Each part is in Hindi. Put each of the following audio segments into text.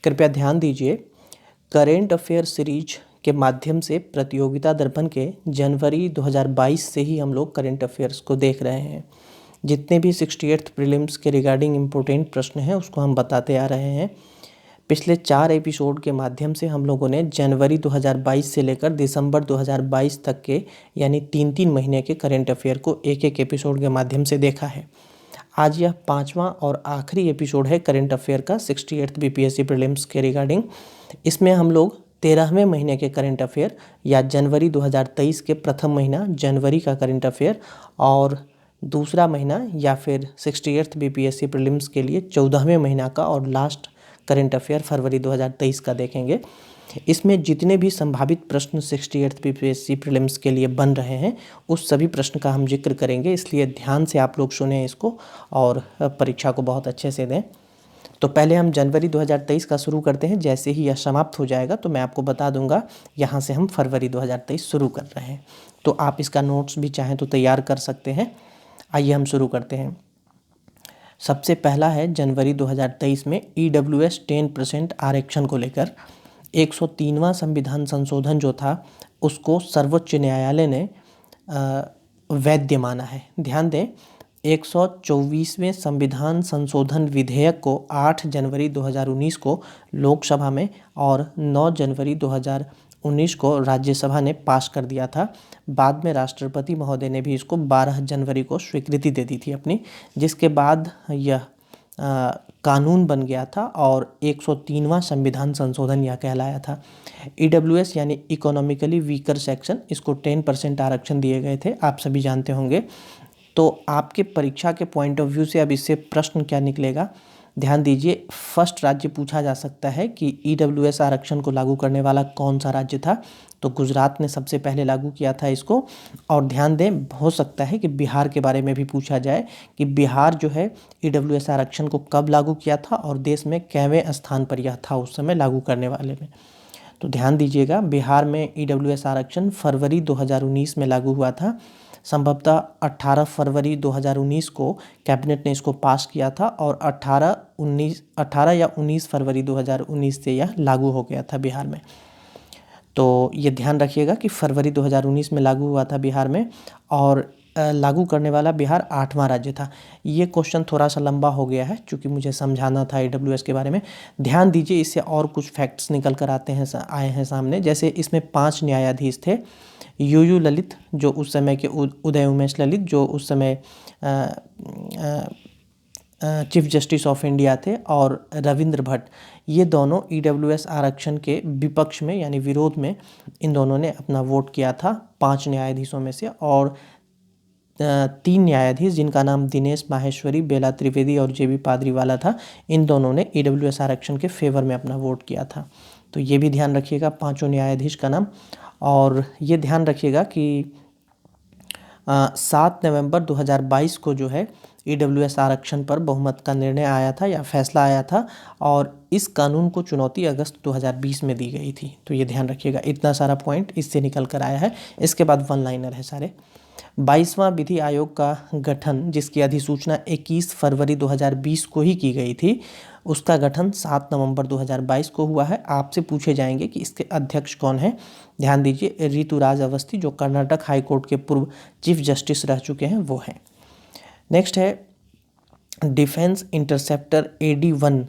कृपया ध्यान दीजिए, करेंट अफेयर सीरीज के माध्यम से प्रतियोगिता दर्पण के जनवरी 2022 से ही हम लोग करेंट अफेयर्स को देख रहे हैं। जितने भी 68th प्रीलिम्स के रिगार्डिंग इम्पोर्टेंट प्रश्न हैं उसको हम बताते आ रहे हैं। पिछले 4 एपिसोड के माध्यम से हम लोगों ने जनवरी 2022 से लेकर दिसंबर 2022 तक के यानी 3-3 महीने के करेंट अफेयर को एक एक एपिसोड के माध्यम से देखा है। आज यह 5वां और आखिरी एपिसोड है करेंट अफेयर का 68th बीपीएससी प्रीलिम्स के रिगार्डिंग। इसमें हम लोग 13वें महीने के करेंट अफेयर या जनवरी 2023 के प्रथम महीना जनवरी का करेंट अफेयर और दूसरा महीना या फिर 68th बीपीएससी प्रीलिम्स के लिए 14वें महीना का और लास्ट करेंट अफेयर फरवरी 2023 का देखेंगे। इसमें जितने भी संभावित प्रश्न 68th बीपीएससी प्रीलिम्स के लिए बन रहे हैं उस सभी प्रश्न का हम जिक्र करेंगे, इसलिए ध्यान से आप लोग सुने इसको और परीक्षा को बहुत अच्छे से दें। तो पहले हम जनवरी 2023 का शुरू करते हैं। जैसे ही यह समाप्त हो जाएगा तो मैं आपको बता दूंगा यहाँ से हम फरवरी 2023 शुरू कर रहे हैं। तो आप इसका नोट्स भी चाहें तो तैयार कर सकते हैं। आइए हम शुरू करते हैं। सबसे पहला है जनवरी 2023 में EWS 10% आरक्षण को लेकर 103वां संविधान संशोधन जो था उसको सर्वोच्च न्यायालय ने वैध माना है। ध्यान दें, 124वें संविधान संशोधन विधेयक को 8 जनवरी 2019 को लोकसभा में और 9 जनवरी 2019 को राज्यसभा ने पास कर दिया था। बाद में राष्ट्रपति महोदय ने भी इसको 12 जनवरी को स्वीकृति दे दी थी अपनी, जिसके बाद यह कानून बन गया था और 103वां संविधान संशोधन यह कहलाया था। EWS यानी इकोनॉमिकली वीकर सेक्शन, इसको 10% आरक्षण दिए गए थे, आप सभी जानते होंगे। तो आपके परीक्षा के पॉइंट ऑफ व्यू से अब इससे प्रश्न क्या निकलेगा, ध्यान दीजिए। फर्स्ट राज्य पूछा जा सकता है कि EWS आरक्षण को लागू करने वाला कौन सा राज्य था, तो गुजरात ने सबसे पहले लागू किया था इसको। और ध्यान दें, हो सकता है कि बिहार के बारे में भी पूछा जाए कि बिहार जो है EWS आरक्षण को कब लागू किया था और देश में कैवें स्थान पर यह था उस समय लागू करने वाले में। तो ध्यान दीजिएगा, बिहार में EWS आरक्षण फरवरी 2019 में लागू हुआ था। संभवतः 18 फरवरी 2019 को कैबिनेट ने इसको पास किया था और 18 या 19 फरवरी 2019 से यह लागू हो गया था बिहार में। तो ये ध्यान रखिएगा कि फरवरी 2019 में लागू हुआ था बिहार में और लागू करने वाला बिहार 8वां राज्य था। ये क्वेश्चन थोड़ा सा लंबा हो गया है क्योंकि मुझे समझाना था EWS के बारे में। ध्यान दीजिए, इससे और कुछ फैक्ट्स निकल कर आए हैं सामने। जैसे इसमें 5 न्यायाधीश थे। UU ललित जो उस समय के उदय उमेश ललित जो उस समय चीफ जस्टिस ऑफ इंडिया थे और रविंद्र भट्ट, ये दोनों EWS आरक्षण के विपक्ष में यानी विरोध में इन दोनों ने अपना वोट किया था 5 न्यायाधीशों में से। और 3 न्यायाधीश जिनका नाम दिनेश माहेश्वरी, बेला त्रिवेदी और JB पादरीवाला था, इन दोनों ने EWS आरक्षण के फेवर में अपना वोट किया था। तो ये भी ध्यान रखिएगा 5 न्यायाधीश का नाम। और ये ध्यान रखिएगा कि 7 नवंबर 2022 को जो है EWS आरक्षण पर बहुमत का निर्णय आया था या फैसला आया था और इस कानून को चुनौती अगस्त 2020 में दी गई थी। तो ये ध्यान रखिएगा, इतना सारा पॉइंट इससे निकल कर आया है। इसके बाद वन लाइनर है सारे। 22वां विधि आयोग का गठन, जिसकी अधिसूचना 21 फरवरी 2020 को ही की गई थी, उसका गठन 7 नवंबर 2022 को हुआ है। आपसे पूछे जाएंगे कि इसके अध्यक्ष कौन हैं। ध्यान दीजिए, ऋतुराज अवस्थी जो कर्नाटक हाई कोर्ट के पूर्व चीफ जस्टिस रह चुके हैं वो हैं। नेक्स्ट है डिफेंस इंटरसेप्टर AD-1,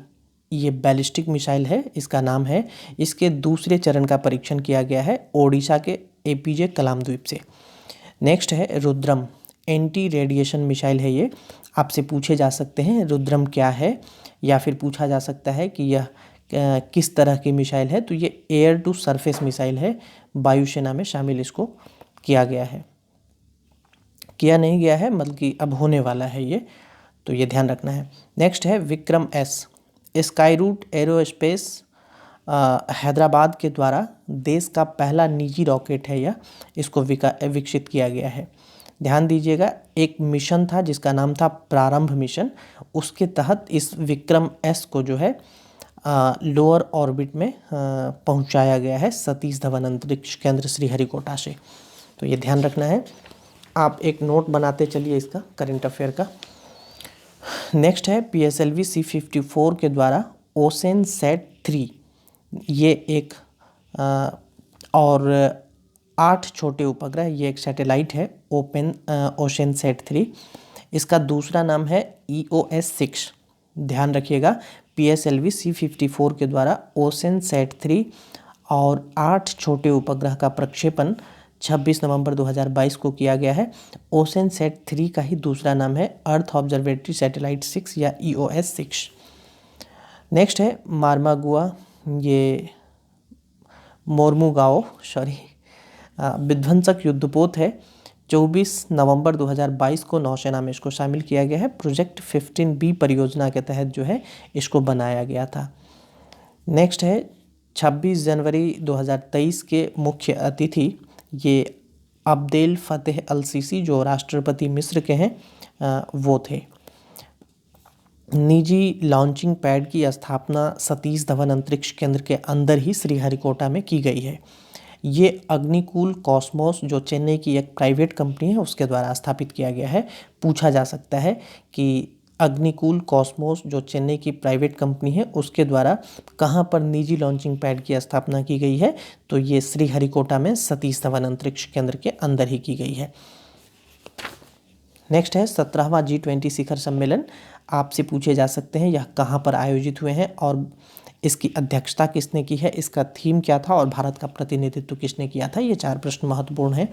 ये बैलिस्टिक मिसाइल है, इसका नाम है। इसके दूसरे चरण का परीक्षण किया गया है ओडिशा के APJ कलाम द्वीप से। नेक्स्ट है रुद्रम, एंटी रेडिएशन मिसाइल है ये। आपसे पूछे जा सकते हैं रुद्रम क्या है, या फिर पूछा जा सकता है कि यह किस तरह की मिसाइल है। तो ये एयर टू सरफेस मिसाइल है, वायुसेना में शामिल इसको किया गया है, किया नहीं गया है बल्कि अब होने वाला है ये, तो ये ध्यान रखना है। नेक्स्ट है Vikram S, Skyroot Aerospace Hyderabad के द्वारा देश का पहला निजी रॉकेट है यह, इसको विकसित किया गया है। ध्यान दीजिएगा, एक मिशन था जिसका नाम था प्रारंभ मिशन, उसके तहत इस विक्रम S को जो है लोअर ऑर्बिट में पहुंचाया गया है सतीश धवन अंतरिक्ष केंद्र श्रीहरिकोटा से। तो ये ध्यान रखना है। आप एक नोट बनाते चलिए इसका करंट अफेयर का। नेक्स्ट है PSLV C-54 के द्वारा ओसेन सेट 3 ये एक और 8 छोटे उपग्रह, ये एक सैटेलाइट है ओशन सेट 3। इसका दूसरा नाम है EOS 6। ध्यान रखिएगा, PSLV C-54 के द्वारा ओशन सेट 3 और 8 छोटे उपग्रह का प्रक्षेपण 26 नवंबर 2022 को किया गया है। ओशन सेट 3 का ही दूसरा नाम है अर्थ ऑब्जर्वेटरी सैटेलाइट 6 या EOS 6। नेक्स्ट है मार्मागुआ, ये मोर्मुगाओ विध्वंसक युद्धपोत है। 24 नवंबर 2022 को नौसेना में इसको शामिल किया गया है। प्रोजेक्ट 15B परियोजना के तहत जो है इसको बनाया गया था। नेक्स्ट है 26 जनवरी 2023 के मुख्य अतिथि ये अब्देल फतेह अल सीसी, जो राष्ट्रपति मिस्र के हैं, वो थे। निजी लॉन्चिंग पैड की स्थापना सतीश धवन अंतरिक्ष केंद्र के अंदर ही श्रीहरिकोटा में की गई है। ये अग्निकुल कॉस्मोस, जो चेन्नई की एक प्राइवेट कंपनी है, उसके द्वारा स्थापित किया गया है। पूछा जा सकता है कि अग्निकुल कॉस्मोस, जो चेन्नई की प्राइवेट कंपनी है, उसके द्वारा कहाँ पर निजी लॉन्चिंग पैड की स्थापना की गई है, तो ये श्रीहरिकोटा में सतीश धवन अंतरिक्ष केंद्र के अंदर ही की गई है। नेक्स्ट है 17वां G20 शिखर सम्मेलन। आपसे पूछे जा सकते हैं यह कहाँ पर आयोजित हुए हैं और इसकी अध्यक्षता किसने की है, इसका थीम क्या था और भारत का प्रतिनिधित्व किसने किया था। ये 4 प्रश्न महत्वपूर्ण हैं।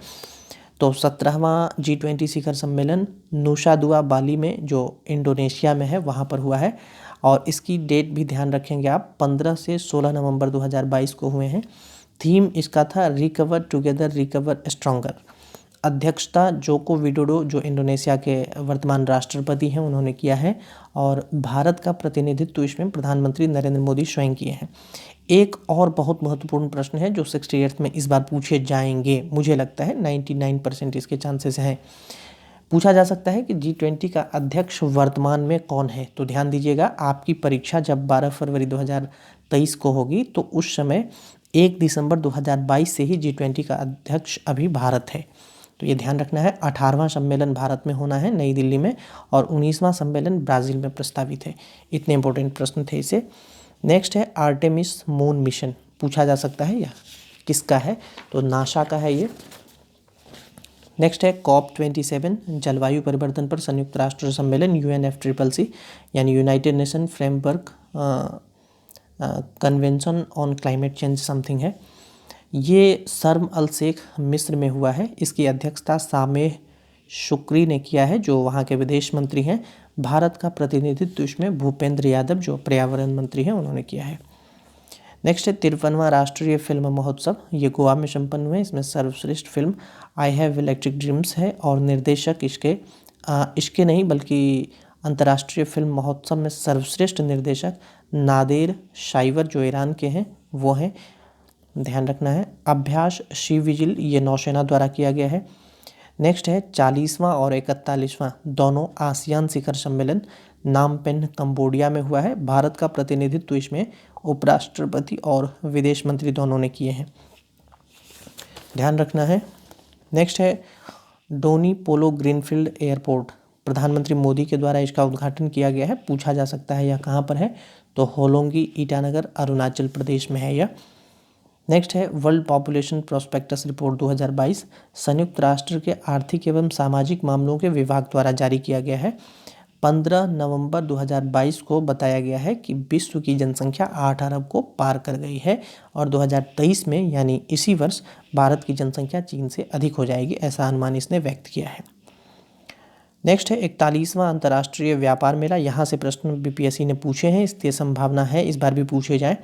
तो 17वां G20 शिखर सम्मेलन नुसा दुआ बाली में, जो इंडोनेशिया में है, वहाँ पर हुआ है। और इसकी डेट भी ध्यान रखेंगे आप, 15 से 16 नवंबर 2022 को हुए हैं। थीम इसका था रिकवर टुगेदर रिकवर स्ट्रॉन्गर। अध्यक्षता जोको विडोडो, जो इंडोनेशिया के वर्तमान राष्ट्रपति हैं, उन्होंने किया है। और भारत का प्रतिनिधित्व इसमें प्रधानमंत्री नरेंद्र मोदी स्वयं किए हैं। एक और बहुत महत्वपूर्ण प्रश्न है जो 68th में इस बार पूछे जाएंगे, मुझे लगता है 99% इसके चांसेस हैं। पूछा जा सकता है कि G20 का अध्यक्ष वर्तमान में कौन है। तो ध्यान दीजिएगा, आपकी परीक्षा जब 12 फरवरी 2023 को होगी तो उस समय 1 दिसंबर 2022 से ही G20 का अध्यक्ष अभी भारत है। तो ये ध्यान रखना है। 18वां सम्मेलन भारत में होना है, नई दिल्ली में, और 19वां सम्मेलन ब्राज़ील में प्रस्तावित है। इतने इंपॉर्टेंट प्रश्न थे इसे। नेक्स्ट है आर्टेमिस मून मिशन। पूछा जा सकता है यह किसका है, तो नासा का है ये। नेक्स्ट है COP27 जलवायु परिवर्तन पर संयुक्त राष्ट्र सम्मेलन UNFCCC यानी United nation framework convention on climate change something है। ये शर्म अल शेख मिस्र में हुआ है। इसकी अध्यक्षता सामेह शुक्री ने किया है, जो वहाँ के विदेश मंत्री हैं। भारत का प्रतिनिधित्व इसमें भूपेंद्र यादव, जो पर्यावरण मंत्री हैं, उन्होंने किया है। नेक्स्ट है 53वां राष्ट्रीय फिल्म महोत्सव। ये गोवा में संपन्न हुए। इसमें सर्वश्रेष्ठ film I have electric dreams है और निर्देशक इसके नहीं बल्कि अंतर्राष्ट्रीय फिल्म महोत्सव में सर्वश्रेष्ठ निर्देशक नादेर शाइवर, जो ईरान के हैं, वो हैं। ध्यान रखना है। अभ्यास शी विजिल ये नौसेना द्वारा किया गया है। नेक्स्ट है 40वां और 41वां दोनों आसियान शिखर सम्मेलन नामपेन कंबोडिया में हुआ है। भारत का प्रतिनिधित्व इसमें उपराष्ट्रपति और विदेश मंत्री दोनों ने किए हैं। ध्यान रखना है। नेक्स्ट है डोनी पोलो ग्रीनफील्ड एयरपोर्ट। प्रधानमंत्री मोदी के द्वारा इसका उद्घाटन किया गया है। पूछा जा सकता है यह कहाँ पर है, तो होलोंगी ईटानगर अरुणाचल प्रदेश में है यह। नेक्स्ट है वर्ल्ड पॉपुलेशन प्रोस्पेक्टस रिपोर्ट 2022 संयुक्त राष्ट्र के आर्थिक एवं सामाजिक मामलों के विभाग द्वारा जारी किया गया है। 15 नवंबर 2022 को बताया गया है कि विश्व की जनसंख्या 8 अरब को पार कर गई है और 2023 में यानी इसी वर्ष भारत की जनसंख्या चीन से अधिक हो जाएगी, ऐसा अनुमान इसने व्यक्त किया है। नेक्स्ट है 41वां अंतर्राष्ट्रीय व्यापार मेला। यहाँ से प्रश्न BPSC ने पूछे हैं, इसकी संभावना है इस बार भी पूछे जाए।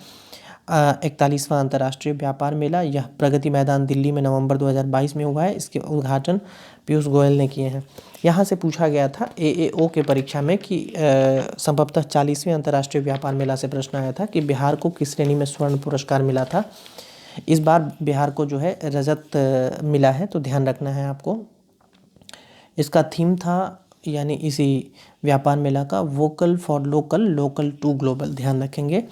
41वां अंतर्राष्ट्रीय व्यापार मेला यह प्रगति मैदान दिल्ली में नवंबर 2022 में हुआ है। इसके उद्घाटन पीयूष गोयल ने किए हैं। यहाँ से पूछा गया था AAO के परीक्षा में कि संभवतः 40वें अंतर्राष्ट्रीय व्यापार मेला से प्रश्न आया था कि बिहार को किस श्रेणी में स्वर्ण पुरस्कार मिला था। इस बार बिहार को जो है रजत मिला है, तो ध्यान रखना है आपको। इसका थीम था यानी इसी व्यापार मेला का vocal for local, local to global. ध्यान रखेंगे।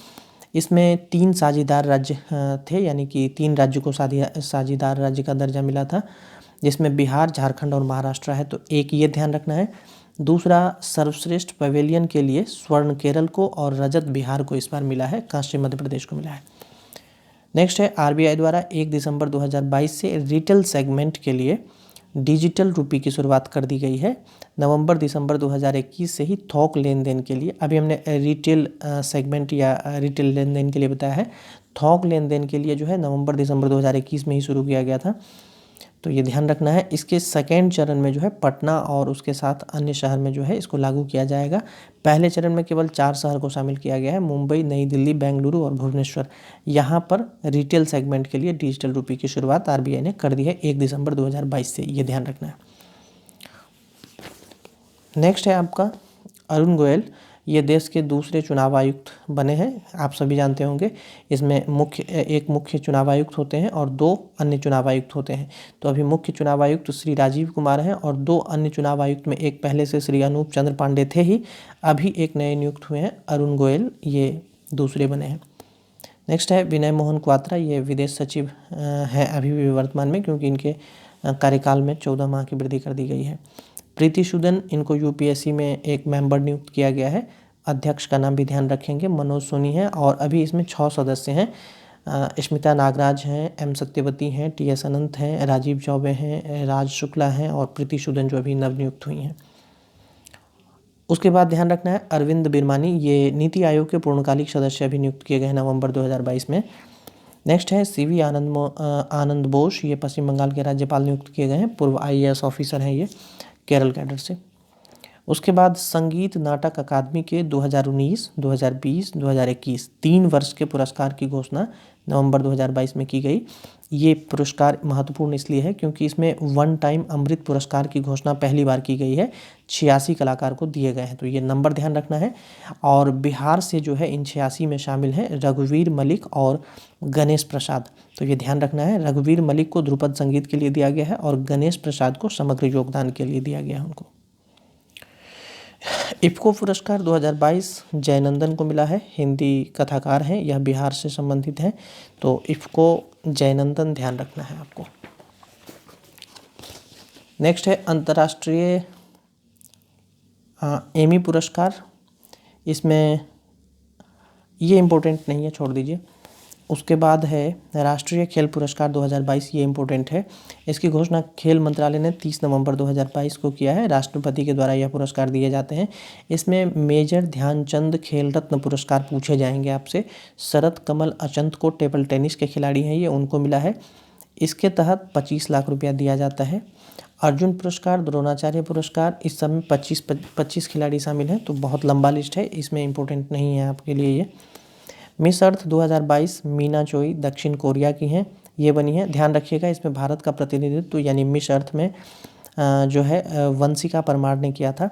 इसमें 3 साझीदार राज्य थे, यानी कि 3 राज्यों को साझीदार राज्य का दर्जा मिला था, जिसमें बिहार, झारखंड और महाराष्ट्र है। तो एक ये ध्यान रखना है। दूसरा, सर्वश्रेष्ठ पवेलियन के लिए स्वर्ण केरल को और रजत बिहार को इस बार मिला है, कांस्य मध्य प्रदेश को मिला है। नेक्स्ट है, आरबीआई द्वारा 1 दिसंबर 2022 से रिटेल सेगमेंट के लिए डिजिटल रुपी की शुरुआत कर दी गई है। नवंबर दिसंबर 2021 से ही थोक लेन देन के लिए, अभी हमने रिटेल सेगमेंट या रिटेल लेन देन के लिए बताया है, थोक लेन देन के लिए जो है नवंबर दिसंबर 2021 में ही शुरू किया गया था, तो ये ध्यान रखना है। इसके सेकेंड चरण में जो है पटना और उसके साथ अन्य शहर में जो है इसको लागू किया जाएगा। पहले चरण में केवल 4 शहर को शामिल किया गया है, मुंबई, नई दिल्ली, बेंगलुरु और भुवनेश्वर। यहाँ पर रिटेल सेगमेंट के लिए डिजिटल रुपये की शुरुआत आरबीआई ने कर दी है 1 दिसंबर 2022 से, ये ध्यान रखना है। नेक्स्ट है आपका अरुण गोयल, ये देश के दूसरे चुनाव आयुक्त बने हैं, आप सभी जानते होंगे। इसमें एक मुख्य चुनाव आयुक्त होते हैं और 2 अन्य चुनाव आयुक्त होते हैं। तो अभी मुख्य चुनाव आयुक्त श्री राजीव कुमार हैं और 2 अन्य चुनाव आयुक्त में एक पहले से श्री अनूप चंद्र पांडे थे ही, अभी एक नए नियुक्त हुए हैं, अरुण गोयल ये दूसरे बने हैं। नेक्स्ट है विनय मोहन क्वात्रा, ये विदेश सचिव हैं अभी भी वर्तमान में, क्योंकि इनके कार्यकाल में 14 माह की वृद्धि कर दी गई है। प्रीति सूदन, इनको यूपीएससी में एक मेंबर नियुक्त किया गया है। अध्यक्ष का नाम भी ध्यान रखेंगे, मनोज सोनी है और अभी इसमें 6 सदस्य हैं। स्मिता नागराज हैं, एम सत्यवती हैं, टीएस अनंत हैं, राजीव चौबे हैं, राज शुक्ला हैं और प्रीति सूदन जो अभी नवनियुक्त हुई हैं। उसके बाद ध्यान रखना है अरविंद बिरमानी, ये नीति आयोग के पूर्णकालिक सदस्य अभी नियुक्त किए गए हैं नवंबर 2022 में। नेक्स्ट है सीवी आनंद बोस, ये पश्चिम बंगाल के राज्यपाल नियुक्त किए गए हैं, पूर्व आईएएस ऑफिसर हैं ये, केरल कैडर से। उसके बाद संगीत नाटक अकादमी के 2019, 2020, 2021 3 वर्ष के पुरस्कार की घोषणा नवंबर 2022 में की गई। ये पुरस्कार महत्वपूर्ण इसलिए है क्योंकि इसमें वन टाइम अमृत पुरस्कार की घोषणा पहली बार की गई है, 86 कलाकार को दिए गए हैं, तो ये नंबर ध्यान रखना है। और बिहार से जो है इन 86 में शामिल हैं रघुवीर मलिक और गणेश प्रसाद, तो ये ध्यान रखना है। रघुवीर मलिक को ध्रुपद संगीत के लिए दिया गया है और गणेश प्रसाद को समग्र योगदान के लिए दिया गया है उनको। इफ्को पुरस्कार 2022 जयनंदन को मिला है, हिंदी कथाकार हैं, यह बिहार से संबंधित हैं, तो इफ्को जयनंदन ध्यान रखना है आपको। नेक्स्ट है अंतर्राष्ट्रीय एमी पुरस्कार, इसमें ये इम्पोर्टेंट नहीं है, छोड़ दीजिए। उसके बाद है राष्ट्रीय खेल पुरस्कार 2022, ये इम्पोर्टेंट है। इसकी घोषणा खेल मंत्रालय ने 30 नवंबर 2022 को किया है। राष्ट्रपति के द्वारा यह पुरस्कार दिए जाते हैं। इसमें मेजर ध्यानचंद खेल रत्न पुरस्कार पूछे जाएंगे आपसे। शरद कमल अचंत को टेबल टेनिस के खिलाड़ी हैं ये, उनको मिला है। इसके तहत 25 लाख रुपया दिया जाता है। अर्जुन पुरस्कार, द्रोणाचार्य पुरस्कार, इस सब में 25 खिलाड़ी शामिल हैं, तो बहुत लंबा लिस्ट है, इसमें इम्पोर्टेंट नहीं है आपके लिए ये। मिस अर्थ 2022 मीना चोई दक्षिण कोरिया की हैं, ये बनी है, ध्यान रखिएगा। इसमें भारत का प्रतिनिधित्व यानी मिस अर्थ में जो है वंशिका परमार ने किया था।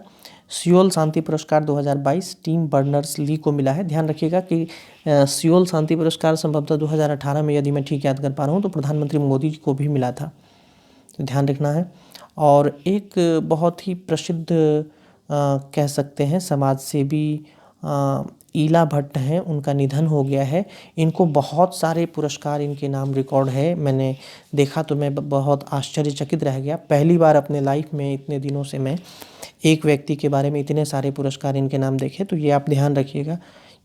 सियोल शांति पुरस्कार 2022 टीम बर्नर्स ली को मिला है। ध्यान रखिएगा कि सियोल शांति पुरस्कार संभवतः 2018 में, यदि मैं ठीक याद कर पा रहा हूँ, तो प्रधानमंत्री मोदी जी को भी मिला था, तो ध्यान रखना है। और एक बहुत ही प्रसिद्ध कह सकते हैं समाज सेवी ईला भट्ट हैं, उनका निधन हो गया है। इनको बहुत सारे पुरस्कार इनके नाम रिकॉर्ड है, मैंने देखा तो मैं बहुत आश्चर्यचकित रह गया। पहली बार अपने लाइफ में इतने दिनों से मैं एक व्यक्ति के बारे में इतने सारे पुरस्कार इनके नाम देखे, तो ये आप ध्यान रखिएगा।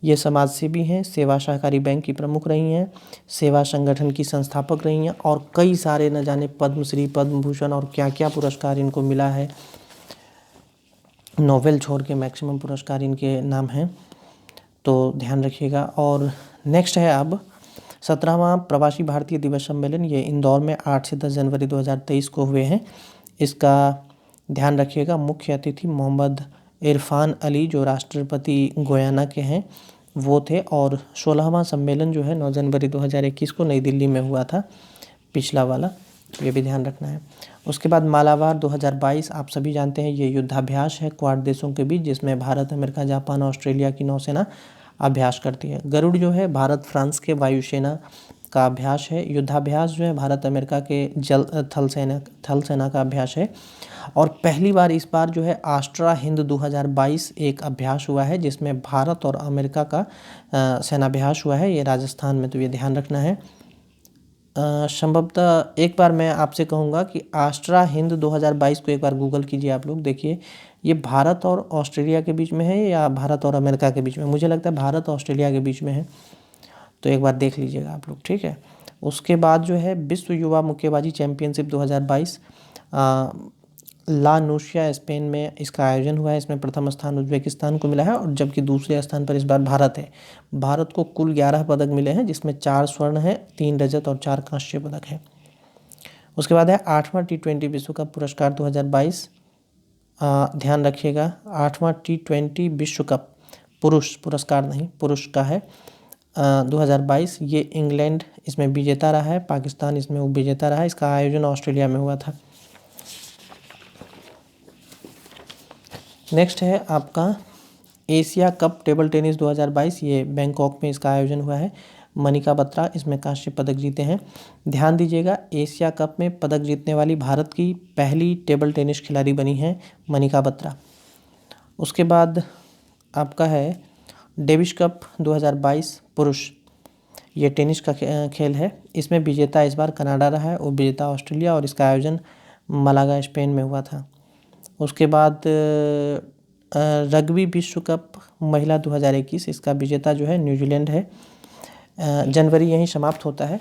ये समाज सेवी हैं, सेवा सहकारी बैंक की प्रमुख रही हैं, सेवा संगठन की संस्थापक रही हैं और कई सारे न जाने पद्मश्री, पद्म भूषण और क्या क्या पुरस्कार इनको मिला है। नोबेल छोड़ के मैक्सिमम पुरस्कार इनके नाम हैं, तो ध्यान रखिएगा। और नेक्स्ट है अब 17वां प्रवासी भारतीय दिवस सम्मेलन, ये इंदौर में 8 से 10 जनवरी 2023 को हुए हैं। इसका ध्यान रखिएगा। मुख्य अतिथि मोहम्मद इरफान अली जो राष्ट्रपति गुयाना के हैं वो थे। और 16वां सम्मेलन जो है 9 जनवरी 2021 को नई दिल्ली में हुआ था, पिछला वाला, ये भी ध्यान रखना है। उसके बाद मालाबार 2022 आप सभी जानते हैं, ये युद्धाभ्यास है क्वाड देशों के बीच, जिसमें भारत, अमेरिका, जापान, ऑस्ट्रेलिया की नौसेना अभ्यास करती है। गरुड़ जो है भारत फ्रांस के वायुसेना का अभ्यास है। युद्धाभ्यास जो है भारत अमेरिका के थल सेना का अभ्यास है। और पहली बार इस बार जो है आस्ट्रा हिंद 2022 एक अभ्यास हुआ है, जिसमें भारत और अमेरिका का सेनाभ्यास हुआ है, ये राजस्थान में, तो ये ध्यान रखना है। संभवतः एक बार मैं आपसे कहूँगा कि आस्ट्रा हिंद 2022 को एक बार गूगल कीजिए आप लोग, देखिए ये भारत और ऑस्ट्रेलिया के बीच में है या भारत और अमेरिका के बीच में? मुझे लगता है भारत और ऑस्ट्रेलिया के बीच में है, तो एक बार देख लीजिएगा आप लोग, ठीक है। उसके बाद जो है विश्व युवा मुक्केबाजी चैंपियनशिप 2022 ला नूसिया स्पेन में इसका आयोजन हुआ है। इसमें प्रथम स्थान उज्बेकिस्तान को मिला है और जबकि दूसरे स्थान पर इस बार भारत है। भारत को कुल 11 पदक मिले हैं, जिसमें 4 स्वर्ण हैं, 3 रजत और 4 कांस्य पदक हैं। उसके बाद है 8वां T20 विश्व कप पुरस्कार 2022। ध्यान रखिएगा, 8वां T20 विश्व कप पुरुष पुरस्कार नहीं, पुरुष का है 2022। ये इंग्लैंड इसमें विजेता रहा है, पाकिस्तान इसमें उपविजेता रहा है। इसका आयोजन ऑस्ट्रेलिया में हुआ था। नेक्स्ट है आपका एशिया कप टेबल टेनिस 2022। ये बैंकॉक में इसका आयोजन हुआ है। मनिका बत्रा इसमें कांस्य पदक जीते हैं। ध्यान दीजिएगा, एशिया कप में पदक जीतने वाली भारत की पहली टेबल टेनिस खिलाड़ी बनी हैं मनिका बत्रा। उसके बाद आपका है डेविस कप 2022 पुरुष। ये टेनिस का खेल है। इसमें विजेता इस बार कनाडा रहा है, उपविजेता ऑस्ट्रेलिया, और इसका आयोजन मलागा स्पेन में हुआ था। उसके बाद रग्बी विश्व कप महिला 2021, इसका विजेता जो है न्यूजीलैंड है। जनवरी यहीं समाप्त होता है।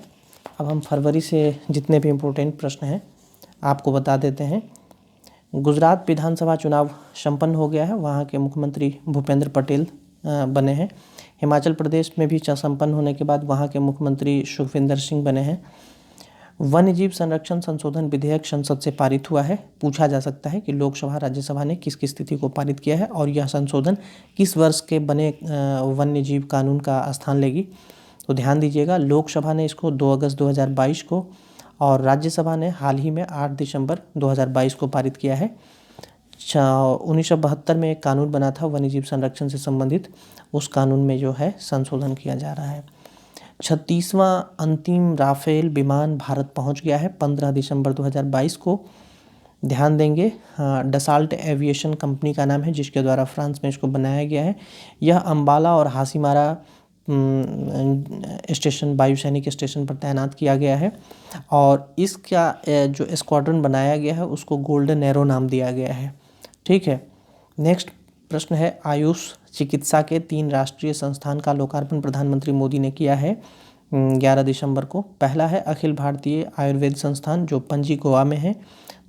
अब हम फरवरी से जितने भी इम्पोर्टेंट प्रश्न हैं आपको बता देते हैं। गुजरात विधानसभा चुनाव संपन्न हो गया है, वहाँ के मुख्यमंत्री भूपेंद्र पटेल बने हैं। हिमाचल प्रदेश में भी संपन्न होने के बाद वहाँ के मुख्यमंत्री सुखविंदर सिंह बने हैं। वन्यजीव संरक्षण संशोधन विधेयक संसद से पारित हुआ है। पूछा जा सकता है कि लोकसभा राज्यसभा ने किस किस तिथि को पारित किया है और यह संशोधन किस वर्ष के बने वन्यजीव कानून का स्थान लेगी। तो ध्यान दीजिएगा, लोकसभा ने इसको 2 अगस्त 2022 को और राज्यसभा ने हाल ही में 8 दिसंबर 2022 को पारित किया है। 1972 में एक कानून बना था वन्यजीव संरक्षण से संबंधित, उस कानून में जो है संशोधन किया जा रहा है। 36वां अंतिम राफेल विमान भारत पहुंच गया है 15 दिसंबर 2022 को। ध्यान देंगे, डसाल्ट एविएशन कंपनी का नाम है जिसके द्वारा फ्रांस में इसको बनाया गया है। यह अंबाला और हासीमारा स्टेशन, वायुसैनिक स्टेशन पर तैनात किया गया है और इसका जो स्क्वाड्रन बनाया गया है उसको गोल्डन एरो नाम दिया गया है, ठीक है। नेक्स्ट प्रश्न है, आयुष चिकित्सा के 3 राष्ट्रीय संस्थान का लोकार्पण प्रधानमंत्री मोदी ने किया है 11 दिसंबर को। पहला है अखिल भारतीय आयुर्वेद संस्थान जो पणजी गोवा में है।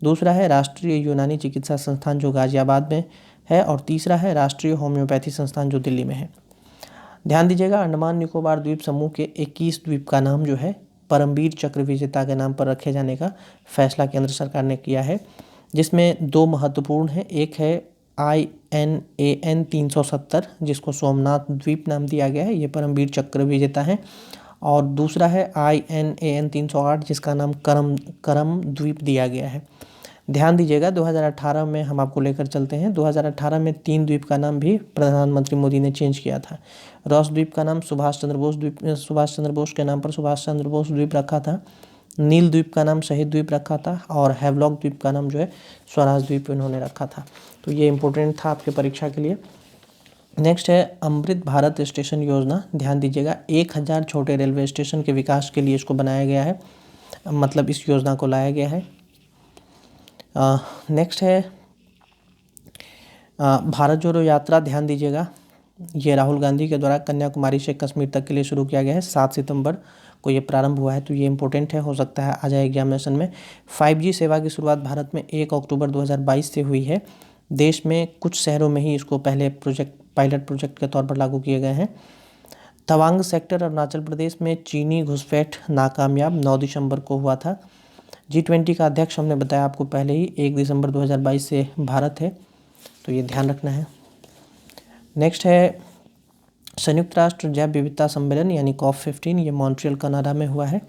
दूसरा है राष्ट्रीय यूनानी चिकित्सा संस्थान जो गाजियाबाद में है और तीसरा है राष्ट्रीय होम्योपैथी संस्थान जो दिल्ली में है। ध्यान दीजिएगा, अंडमान निकोबार द्वीप समूह के 21 द्वीप का नाम जो है परमवीर चक्र विजेता के नाम पर रखे जाने का फैसला केंद्र सरकार ने किया है, जिसमें 2 महत्वपूर्ण हैं। एक है INAN 370 जिसको सोमनाथ द्वीप नाम दिया गया है, ये परमवीर चक्र विजेता है, और दूसरा है INAN 308 जिसका नाम करम द्वीप दिया गया है। ध्यान दीजिएगा, 2018 में हम आपको लेकर चलते हैं। 2018 में 3 द्वीप का नाम भी प्रधानमंत्री मोदी ने चेंज किया था। रॉस द्वीप का नाम सुभाष चंद्र बोस के नाम पर सुभाष चंद्र बोस द्वीप रखा था। नील द्वीप का नाम शहीद द्वीप रखा था और हैवलॉक द्वीप का नाम जो है स्वराज द्वीप इन्होंने रखा था। तो ये इंपॉर्टेंट था आपके परीक्षा के लिए। नेक्स्ट है अमृत भारत स्टेशन योजना। ध्यान दीजिएगा, 1000 छोटे रेलवे स्टेशन के विकास के लिए इसको बनाया गया है, मतलब इस योजना को लाया गया है। नेक्स्ट है भारत जोड़ो यात्रा। ध्यान दीजिएगा, ये राहुल गांधी के द्वारा कन्याकुमारी से कश्मीर तक के लिए शुरू किया गया है। 7 सितंबर को ये प्रारंभ हुआ है, तो ये इंपॉर्टेंट है, हो सकता है आ जाए एग्जामिनेशन में। 5G सेवा की शुरुआत भारत में 1 अक्टूबर 2022 से हुई है। देश में कुछ शहरों में ही इसको पहले पायलट प्रोजेक्ट के तौर पर लागू किए गए हैं। तवांग सेक्टर अरुणाचल प्रदेश में चीनी घुसपैठ नाकामयाब 9 दिसंबर को हुआ था। G20 का अध्यक्ष हमने बताया आपको पहले ही 1 दिसंबर 2022 से भारत है, तो ये ध्यान रखना है। नेक्स्ट है संयुक्त राष्ट्र जैव विविधता सम्मेलन यानी COP15, ये मॉन्ट्रियल कनाडा में हुआ है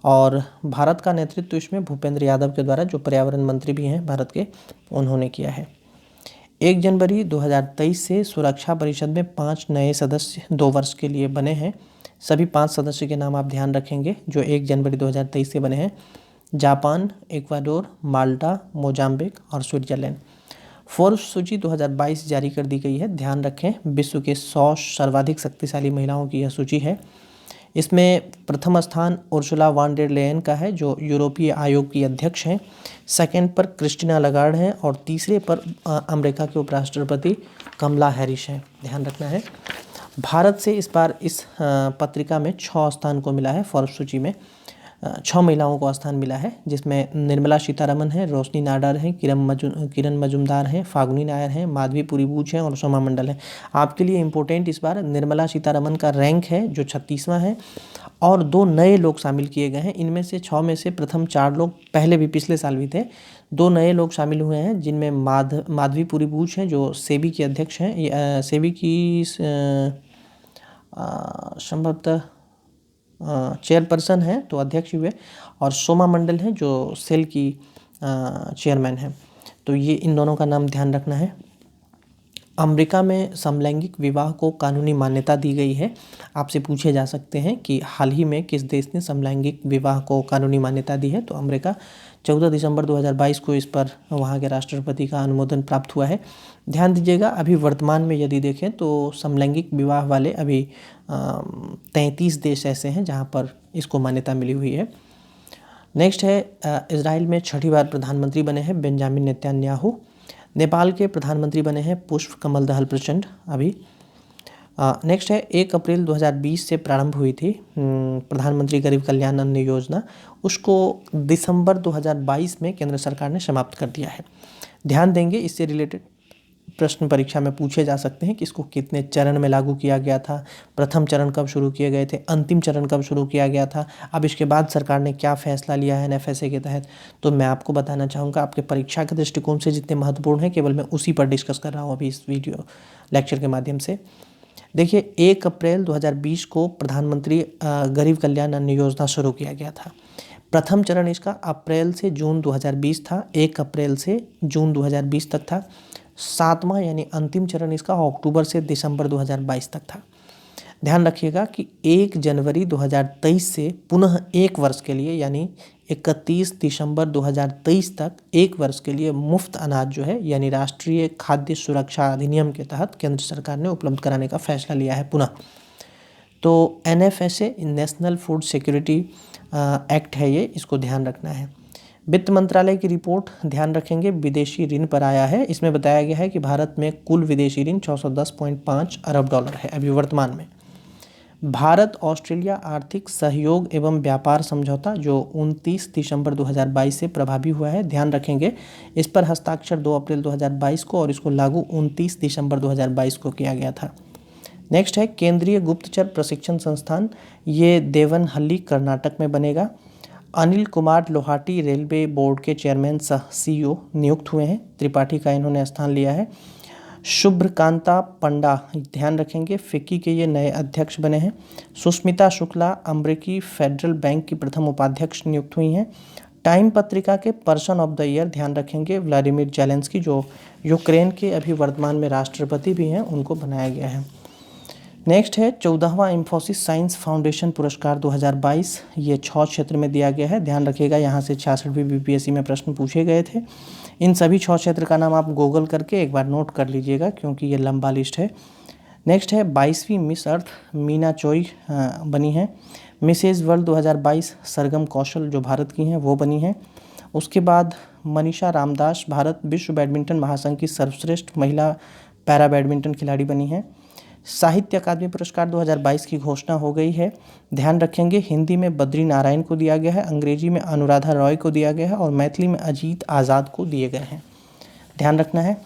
और भारत का नेतृत्व इसमें भूपेंद्र यादव के द्वारा, जो पर्यावरण मंत्री भी हैं भारत के, उन्होंने किया है। 1 जनवरी 2023 से सुरक्षा परिषद में 5 नए सदस्य 2 वर्ष के लिए बने हैं। सभी 5 सदस्य के नाम आप ध्यान रखेंगे जो 1 जनवरी 2023 से बने हैं। जापान, इक्वाडोर, माल्टा, मोजाम्बिक और स्विट्जरलैंड। फोर्ब्स सूची 2022 जारी कर दी गई है। ध्यान रखें, विश्व के 100 सर्वाधिक शक्तिशाली महिलाओं की यह सूची है। इसमें प्रथम स्थान उर्सुला वॉन डेर लेयन का है, जो यूरोपीय आयोग की अध्यक्ष हैं। सेकंड पर क्रिस्टीना लगार्ड हैं और तीसरे पर अमेरिका के उपराष्ट्रपति कमला हैरिस हैं। ध्यान रखना है। भारत से इस बार इस पत्रिका में 6 स्थान को मिला है। फोर्ब्स सूची में 6 महिलाओं को स्थान मिला है, जिसमें निर्मला सीतारमण है, रोशनी नाडार हैं, किरण मजुमदार हैं, फागुनी नायर हैं, माधवी पुरीबूच हैं और सोमा मंडल हैं। आपके लिए इम्पोर्टेंट इस बार निर्मला सीतारमण का रैंक है जो 36वां है और 2 नए लोग शामिल किए गए हैं। इनमें से 6 में से प्रथम 4 लोग पहले भी पिछले साल भी थे। 2 नए लोग शामिल हुए हैं, जिनमें माधवी पुरीबूच हैं जो सेबी के अध्यक्ष हैं। सेबी की संभवतः चेयरपर्सन हैं, तो अध्यक्ष हुए, और सोमा मंडल हैं जो सेल की चेयरमैन हैं। तो ये इन दोनों का नाम ध्यान रखना है। अमेरिका में समलैंगिक विवाह को कानूनी मान्यता दी गई है। आपसे पूछे जा सकते हैं कि हाल ही में किस देश ने समलैंगिक विवाह को कानूनी मान्यता दी है, तो अमेरिका 14 दिसंबर 2022 को इस पर वहाँ के राष्ट्रपति का अनुमोदन प्राप्त हुआ है। ध्यान दीजिएगा, अभी वर्तमान में यदि देखें तो समलैंगिक विवाह वाले अभी 33 देश ऐसे हैं जहाँ पर इसको मान्यता मिली हुई है। नेक्स्ट है, इजराइल में 6ठी बार प्रधानमंत्री बने हैं बेंजामिन नेतन्याहू। नेपाल के प्रधानमंत्री बने हैं पुष्प कमल दहल प्रचंड अभी। नेक्स्ट है, 1 अप्रैल 2020 से प्रारंभ हुई थी प्रधानमंत्री गरीब कल्याण अन्न योजना, उसको दिसंबर 2022 में केंद्र सरकार ने समाप्त कर दिया है। ध्यान देंगे, इससे रिलेटेड प्रश्न परीक्षा में पूछे जा सकते हैं कि इसको कितने चरण में लागू किया गया था, प्रथम चरण कब शुरू किए गए थे, अंतिम चरण कब शुरू किया गया था, अब इसके बाद सरकार ने क्या फैसला लिया है एनएफएसए के तहत। तो मैं आपको बताना चाहूँगा, आपके परीक्षा के दृष्टिकोण से जितने महत्वपूर्ण हैं केवल मैं उसी पर डिस्कस कर रहा हूँ अभी इस वीडियो लेक्चर के माध्यम से। देखिए, 1 अप्रैल 2020 को प्रधानमंत्री गरीब कल्याण अन्न योजना शुरू किया गया था। प्रथम चरण इसका अप्रैल से जून 2020 था, 1 अप्रैल से जून 2020 तक था। 7वां यानी अंतिम चरण इसका अक्टूबर से दिसंबर 2022 तक था। ध्यान रखिएगा कि 1 जनवरी 2023 से पुनः 1 वर्ष के लिए यानी 31 दिसंबर 2023 तक 1 वर्ष के लिए मुफ्त अनाज जो है यानी राष्ट्रीय खाद्य सुरक्षा अधिनियम के तहत केंद्र सरकार ने उपलब्ध कराने का फैसला लिया है पुनः। तो NFSA national food security act है ये, इसको ध्यान रखना है। वित्त मंत्रालय की रिपोर्ट ध्यान रखेंगे, विदेशी ऋण पर आया है। इसमें बताया गया है कि भारत में कुल विदेशी ऋण 410.5 अरब डॉलर है अभी वर्तमान में। भारत ऑस्ट्रेलिया आर्थिक सहयोग एवं व्यापार समझौता जो 29 दिसंबर 2022 से प्रभावी हुआ है, ध्यान रखेंगे, इस पर हस्ताक्षर 2 अप्रैल 2022 को और इसको लागू 29 दिसंबर 2022 को किया गया था। नेक्स्ट है, केंद्रीय गुप्तचर प्रशिक्षण संस्थान, ये देवनहल्ली कर्नाटक में बनेगा। अनिल कुमार लोहाटी रेलवे बोर्ड के चेयरमैन सह सीईओ नियुक्त हुए हैं, त्रिपाठी का इन्होंने स्थान लिया है। शुभ्रकांता पंडा, ध्यान रखेंगे, फिक्की के ये नए अध्यक्ष बने हैं। सुष्मिता शुक्ला अमेरिकी फेडरल बैंक की प्रथम उपाध्यक्ष नियुक्त हुई हैं। टाइम पत्रिका के पर्सन ऑफ द ईयर, ध्यान रखेंगे, व्लादिमीर जेलेंस्की जो यूक्रेन के अभी वर्तमान में राष्ट्रपति भी हैं, उनको बनाया गया है। नेक्स्ट है, 14वां इंफोसिस साइंस फाउंडेशन पुरस्कार 2022, ये 6 क्षेत्र में दिया गया है। ध्यान रखिएगा, यहाँ से 66वीं बीपीएससी में प्रश्न पूछे गए थे। इन सभी 6 क्षेत्र का नाम आप गूगल करके एक बार नोट कर लीजिएगा क्योंकि ये लंबा लिस्ट है। नेक्स्ट है, 22वीं मिस अर्थ मीना चोई बनी हैं। मिसेज वर्ल्ड 2022 सरगम कौशल जो भारत की हैं वो बनी हैं। उसके बाद मनीषा रामदास भारत विश्व बैडमिंटन महासंघ की सर्वश्रेष्ठ महिला पैरा बैडमिंटन खिलाड़ी बनी हैं। साहित्य अकादमी पुरस्कार 2022 की घोषणा हो गई है। ध्यान रखेंगे, हिंदी में बद्री नारायण को दिया गया है, अंग्रेजी में अनुराधा रॉय को दिया गया है और मैथिली में अजीत आज़ाद को दिए गए हैं, ध्यान रखना है।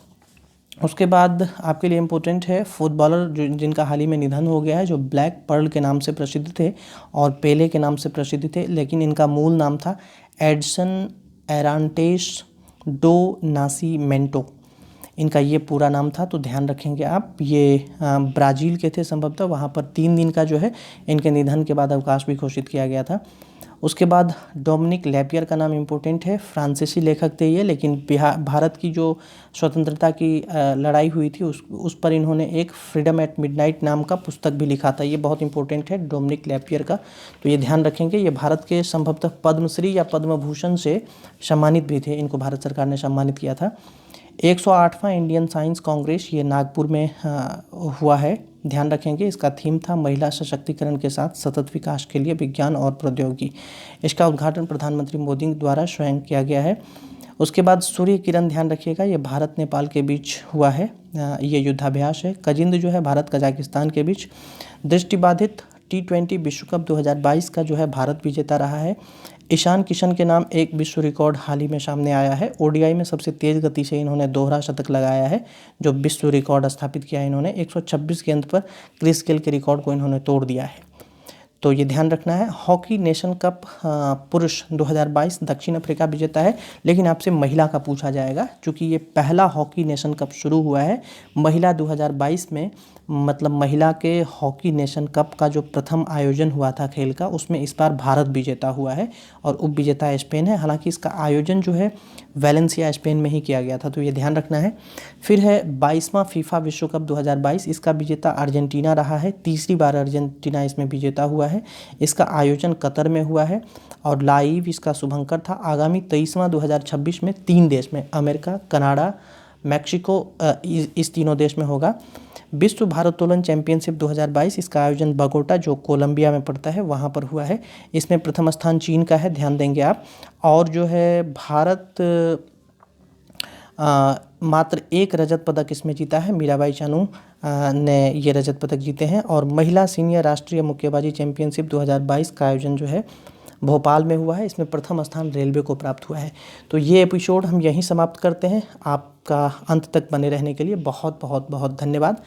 उसके बाद आपके लिए इम्पोर्टेंट है, फुटबॉलर जिनका हाल ही में निधन हो गया है, जो ब्लैक पर्ल के नाम से प्रसिद्ध थे और पेले के नाम से प्रसिद्ध थे, लेकिन इनका मूल नाम था एडसन एरांटेस डो नासिमेंटो, इनका ये पूरा नाम था। तो ध्यान रखेंगे आप, ये ब्राज़ील के थे संभवतः, वहाँ पर 3 दिन का जो है इनके निधन के बाद अवकाश भी घोषित किया गया था। उसके बाद डोमिनिक लैपियर का नाम इम्पोर्टेंट है, फ्रांसीसी लेखक थे ये, लेकिन भारत की जो स्वतंत्रता की लड़ाई हुई थी उस पर इन्होंने एक फ्रीडम एट मिडनाइट नाम का पुस्तक भी लिखा था, ये बहुत इंपॉर्टेंट है डोमिनिक लैपियर का, तो ये ध्यान रखेंगे। ये भारत के संभवतः पद्मश्री या पद्म भूषण से सम्मानित भी थे, इनको भारत सरकार ने सम्मानित किया था। 108वां इंडियन साइंस कांग्रेस ये नागपुर में हुआ है ध्यान रखेंगे। इसका थीम था महिला सशक्तिकरण के साथ सतत विकास के लिए विज्ञान और प्रौद्योगिकी। इसका उद्घाटन प्रधानमंत्री मोदी द्वारा स्वयं किया गया है। उसके बाद सूर्य किरण ध्यान रखिएगा, ये भारत नेपाल के बीच हुआ है, ये युद्धाभ्यास है। कजिंद जो है भारत कजाकिस्तान के बीच। दृष्टिबाधित T20 विश्व कप 2022 का जो है भारत विजेता रहा है। ईशान किशन के नाम एक विश्व रिकॉर्ड हाल ही में सामने आया है। ओडीआई में सबसे तेज़ गति से इन्होंने दोहरा शतक लगाया है, जो विश्व रिकॉर्ड स्थापित किया है इन्होंने। 126 गेंद पर क्रिस गेल के रिकॉर्ड को इन्होंने तोड़ दिया है, तो ये ध्यान रखना है। हॉकी नेशन कप पुरुष 2022 दक्षिण अफ्रीका विजेता है, लेकिन आपसे महिला का पूछा जाएगा, क्योंकि ये पहला हॉकी नेशन कप शुरू हुआ है महिला 2022 में। मतलब महिला के हॉकी नेशन कप का जो प्रथम आयोजन हुआ था खेल का, उसमें इस बार भारत विजेता हुआ है और उप विजेता स्पेन है। हालांकि इसका आयोजन जो है वेलेंसिया स्पेन में ही किया गया था, तो ये ध्यान रखना है। फिर है 22वां फीफा विश्व कप 2022, इसका विजेता अर्जेंटीना रहा है। तीसरी बार अर्जेंटीना इसमें विजेता हुआ है। इसका आयोजन कतर में हुआ है और लाइव इसका शुभंकर था। आगामी 23वां 2026 में 3 देश में, अमेरिका, कनाडा, मैक्सिको, इस तीनों देश में होगा। विश्व भारोत्तोलन चैंपियनशिप 2022, इसका आयोजन बगोटा जो कोलंबिया में पड़ता है वहाँ पर हुआ है। इसमें प्रथम स्थान चीन का है, ध्यान देंगे आप। और जो है भारत मात्र 1 रजत पदक इसमें जीता है, मीराबाई चानू ने ये रजत पदक जीते हैं। और महिला सीनियर राष्ट्रीय मुक्केबाजी चैंपियनशिप 2022 का आयोजन जो है भोपाल में हुआ है। इसमें प्रथम स्थान रेलवे को प्राप्त हुआ है। तो ये एपिसोड हम यहीं समाप्त करते हैं। आपका अंत तक बने रहने के लिए बहुत बहुत बहुत धन्यवाद।